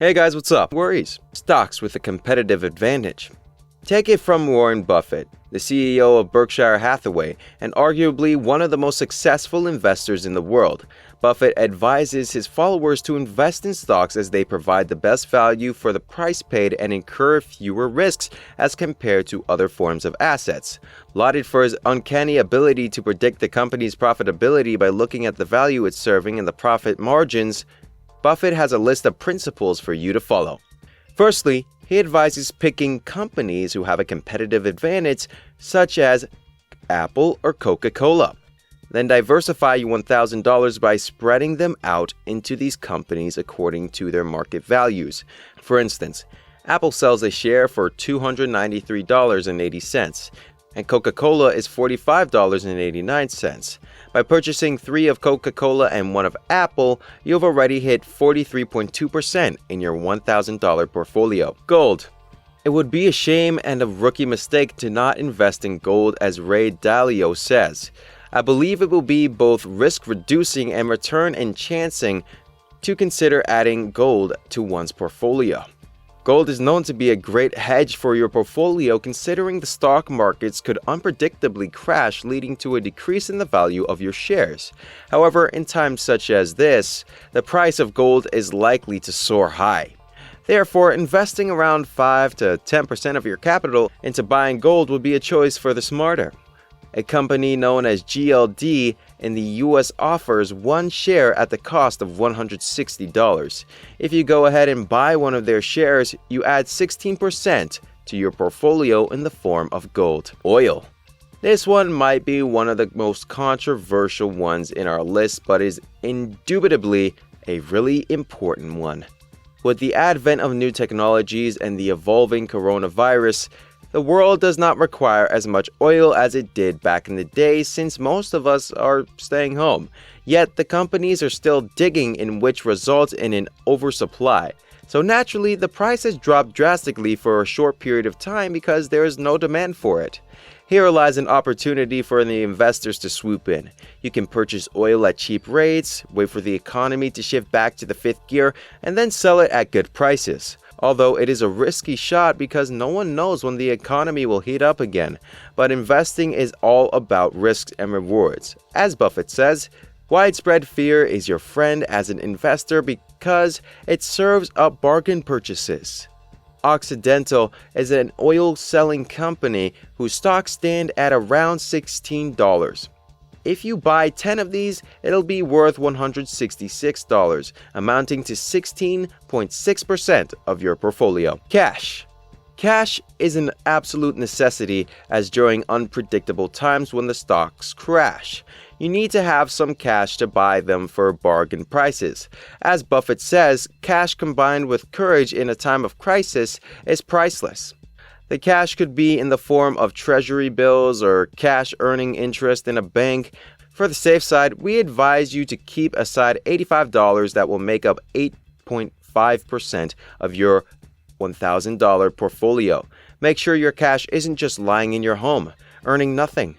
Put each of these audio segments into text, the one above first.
Hey guys, what's up? Worries. Stocks with a competitive advantage. Take it from Warren Buffett, the CEO of Berkshire Hathaway and arguably one of the most successful investors in the world. Buffett advises his followers to invest in stocks as they provide the best value for the price paid and incur fewer risks as compared to other forms of assets. Lauded for his uncanny ability to predict the company's profitability by looking at the value it's serving and the profit margins, Buffett has a list of principles for you to follow. Firstly, he advises picking companies who have a competitive advantage, such as Apple or Coca-Cola. Then diversify your $1,000 by spreading them out into these companies according to their market values. For instance, Apple sells a share for $293.80, and Coca-Cola is $45.89. By purchasing 3 of Coca-Cola and 1 of Apple, you've already hit 43.2% in your $1,000 portfolio. Gold. It would be a shame and a rookie mistake to not invest in gold, as Ray Dalio says. I believe it will be both risk-reducing and return-enhancing to consider adding gold to one's portfolio. Gold is known to be a great hedge for your portfolio, considering the stock markets could unpredictably crash, leading to a decrease in the value of your shares. However, in times such as this, the price of gold is likely to soar high. Therefore, investing around 5 to 10% of your capital into buying gold would be a choice for the smarter. A company known as GLD in the US offers 1 share at the cost of $160. If you go ahead and buy one of their shares, you add 16% to your portfolio in the form of gold. Oil. This one might be one of the most controversial ones in our list, but is indubitably a really important one. With the advent of new technologies and the evolving coronavirus, the world does not require as much oil as it did back in the day, since most of us are staying home. Yet the companies are still digging in, which results in an oversupply. So naturally, the price has dropped drastically for a short period of time because there is no demand for it. Here lies an opportunity for the investors to swoop in. You can purchase oil at cheap rates, wait for the economy to shift back to the 5th gear, and then sell it at good prices. Although it is a risky shot because no one knows when the economy will heat up again. But investing is all about risks and rewards. As Buffett says, widespread fear is your friend as an investor because it serves up bargain purchases. Occidental is an oil selling company whose stocks stand at around $16. If you buy 10 of these, it'll be worth $166, amounting to 16.6% of your portfolio. Cash. Cash is an absolute necessity, as during unpredictable times when the stocks crash, you need to have some cash to buy them for bargain prices. As Buffett says, cash combined with courage in a time of crisis is priceless. The cash could be in the form of treasury bills or cash earning interest in a bank. For the safe side, we advise you to keep aside $85 that will make up 8.5% of your $1,000 portfolio. Make sure your cash isn't just lying in your home, earning nothing.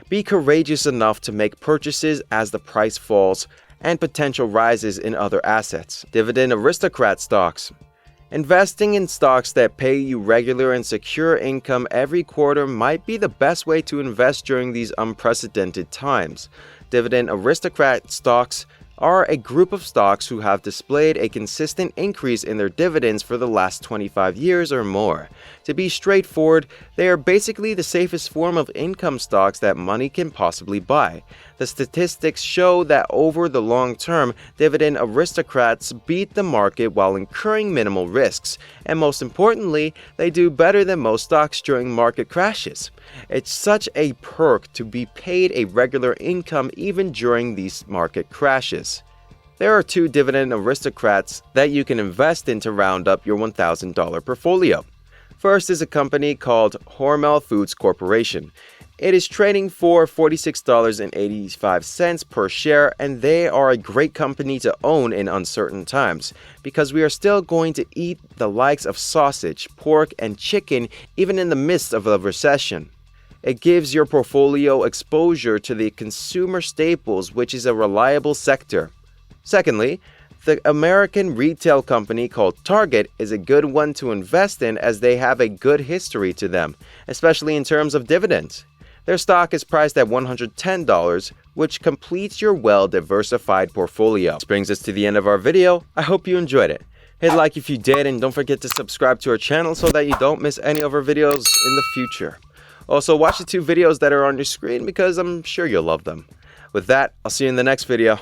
Be courageous enough to make purchases as the price falls and potential rises in other assets. Dividend aristocrat stocks. Investing in stocks that pay you regular and secure income every quarter might be the best way to invest during these unprecedented times. Dividend aristocrat stocks are a group of stocks who have displayed a consistent increase in their dividends for the last 25 years or more. To be straightforward, they are basically the safest form of income stocks that money can possibly buy. The statistics show that over the long term, dividend aristocrats beat the market while incurring minimal risks, and most importantly, they do better than most stocks during market crashes. It's such a perk to be paid a regular income even during these market crashes. There are 2 dividend aristocrats that you can invest in to round up your $1,000 portfolio. First is a company called Hormel Foods Corporation. It is trading for $46.85 per share, and they are a great company to own in uncertain times because we are still going to eat the likes of sausage, pork, and chicken even in the midst of a recession. It gives your portfolio exposure to the consumer staples, which is a reliable sector. Secondly, The American retail company called Target is a good one to invest in as they have a good history to them, especially in terms of dividends. Their stock is priced at $110, which completes your well-diversified portfolio. This brings us to the end of our video. I hope you enjoyed it. Hit like if you did, and don't forget to subscribe to our channel so that you don't miss any of our videos in the future. Also, watch the 2 videos that are on your screen because I'm sure you'll love them. With that, I'll see you in the next video.